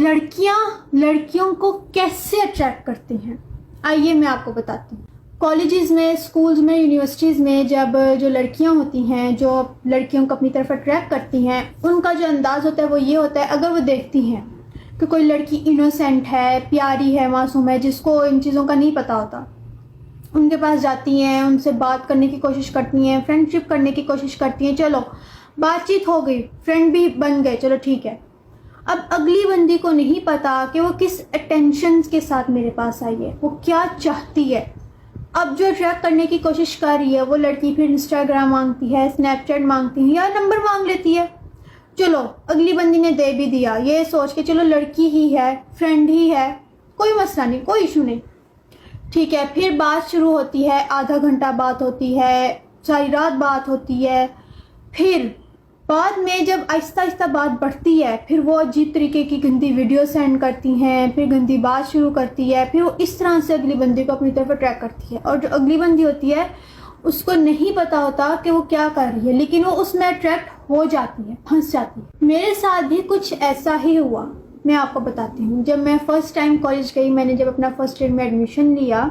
लड़कियां लड़कियों को कैसे अट्रैक्ट करती हैं, आइए मैं आपको बताती हूँ। कॉलेजेस में, स्कूल्स में, यूनिवर्सिटीज़ में जब जो लड़कियां होती हैं जो लड़कियों को अपनी तरफ अट्रैक्ट करती हैं, उनका जो अंदाज़ होता है वो ये होता है, अगर वो देखती हैं कि कोई लड़की इनोसेंट है, प्यारी है, मासूम है, जिसको इन चीज़ों का नहीं पता होता, उनके पास जाती हैं, उनसे बात करने की कोशिश करती हैं, फ्रेंडशिप करने की कोशिश करती हैं, चलो बातचीत हो गई, फ्रेंड भी बन गए, चलो ठीक है। अब अगली बंदी को नहीं पता कि वो किस अटेंशन के साथ मेरे पास आई है, वो क्या चाहती है। अब जो अट्रैक्ट करने की कोशिश कर रही है वो लड़की फिर इंस्टाग्राम मांगती है, स्नैपचैट मांगती है या नंबर मांग लेती है। चलो अगली बंदी ने दे भी दिया, ये सोच के चलो लड़की ही है, फ्रेंड ही है, कोई मसला नहीं, कोई इशू नहीं, ठीक है। फिर बात शुरू होती है, आधा घंटा बात होती है, सारी रात बात होती है। फिर बाद में जब आहिस्ता आहिस्ता बात बढ़ती है, फिर वो अजीब तरीके की गंदी वीडियो सेंड करती हैं, फिर गंदी बात शुरू करती है, फिर वो इस तरह से अगली बंदी को अपनी तरफ अट्रैक्ट करती है। और जो अगली बंदी होती है उसको नहीं पता होता कि वो क्या कर रही है, लेकिन वो उसमें अट्रैक्ट हो जाती है, फंस जाती है। मेरे साथ भी कुछ ऐसा ही हुआ, मैं आपको बताती हूँ। जब मैं फ़र्स्ट टाइम कॉलेज गई, मैंने जब अपना फर्स्ट ईयर में एडमिशन लिया,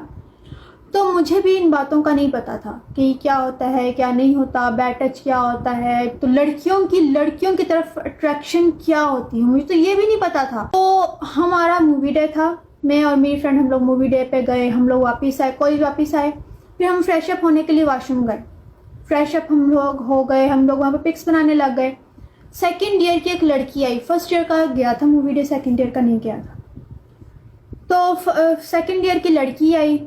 तो मुझे भी इन बातों का नहीं पता था कि क्या होता है, क्या नहीं होता, बैड टच क्या होता है, तो लड़कियों की तरफ अट्रैक्शन क्या होती है, मुझे तो ये भी नहीं पता था। तो हमारा मूवी डे था, मैं और मेरी फ्रेंड हम लोग मूवी डे पे गए, हम लोग वापस आए, कॉलेज वापस आए, फिर हम फ्रेश अप होने के लिए वॉशरूम गए। फ्रेश अप हम लोग हो गए, हम लोग वहाँ पे पिक्स बनाने लग गए। सेकेंड ईयर की एक लड़की आई, फर्स्ट ईयर का गया था मूवी डे, सेकेंड ईयर का नहीं गया था। तो सेकेंड ईयर की लड़की आई,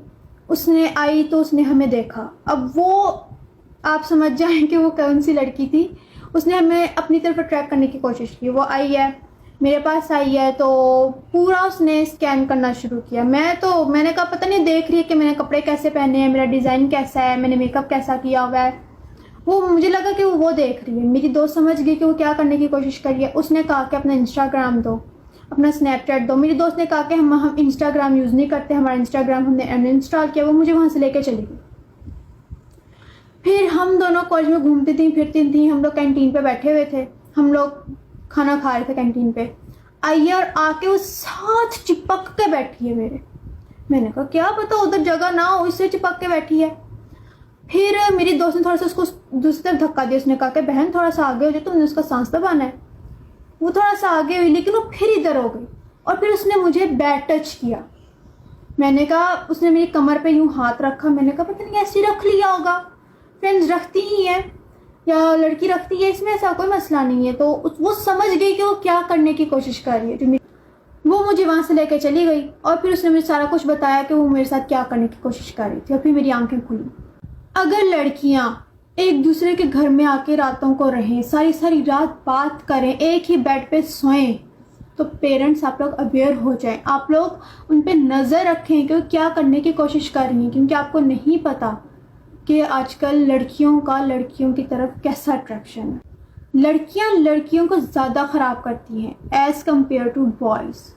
उसने आई तो उसने हमें देखा। अब वो आप समझ जाएं कि वो कौन सी लड़की थी। उसने हमें अपनी तरफ अट्रैक्ट करने की कोशिश की। वो आई है, मेरे पास आई है, तो पूरा उसने स्कैन करना शुरू किया। मैंने कहा पता नहीं देख रही है कि मैंने कपड़े कैसे पहने हैं, मेरा डिज़ाइन कैसा है, मैंने मेकअप कैसा किया हुआ है। वो मुझे लगा कि वो देख रही है। मेरी दोस्त समझ गई कि वो क्या करने की कोशिश कर रही है। उसने कहा कि अपना इंस्टाग्राम दो, अपना स्नैपचैट दो। मेरी दोस्त ने कहा कि हम इंस्टाग्राम यूज़ नहीं करते, हमारा इंस्टाग्राम हमने अनइंस्टॉल किया। वो मुझे वहाँ से लेकर चली गई। फिर हम दोनों कॉलेज में घूमती थी, फिरती थी। हम लोग कैंटीन पे बैठे हुए थे, हम लोग खाना खा रहे थे कैंटीन पे। आइए और आके वो साथ चिपक के बैठी है मेरे। मैंने कहा क्या पता उधर जगह ना हो, इससे चिपक के बैठी है। फिर मेरी दोस्त ने थोड़ा सा उसको दूसरी तरफ धक्का दिया। उसने कहा कि बहन थोड़ा सा आगे हो जाए, तुमने उसका सांस दबाना है। वो थोड़ा सा आगे हुई, लेकिन वो फिर इधर हो गई और फिर उसने मुझे बैड टच किया। मैंने कहा, उसने मेरी कमर पे यूं हाथ रखा। मैंने कहा पता नहीं ऐसे रख लिया होगा, फ्रेंड्स रखती ही है या लड़की रखती है, इसमें ऐसा कोई मसला नहीं है। तो वो समझ गई कि वो क्या करने की कोशिश कर रही है। वो मुझे वहाँ से लेकर चली गई और फिर उसने मुझे सारा कुछ बताया कि वो मेरे साथ क्या करने की कोशिश कर रही थी। और फिर मेरी आंखें खुली। अगर लड़कियाँ एक दूसरे के घर में आके रातों को रहें, सारी सारी रात बात करें, एक ही बेड पे सोएं, तो पेरेंट्स आप लोग अवेयर हो जाएं। आप लोग उन पे नज़र रखें कि वो क्या करने की कोशिश कर रही हैं, क्योंकि आपको नहीं पता कि आजकल लड़कियों का लड़कियों की तरफ कैसा अट्रैक्शन है। लड़कियां लड़कियों को ज़्यादा ख़राब करती हैं एज़ कम्पेयर टू बॉयज़।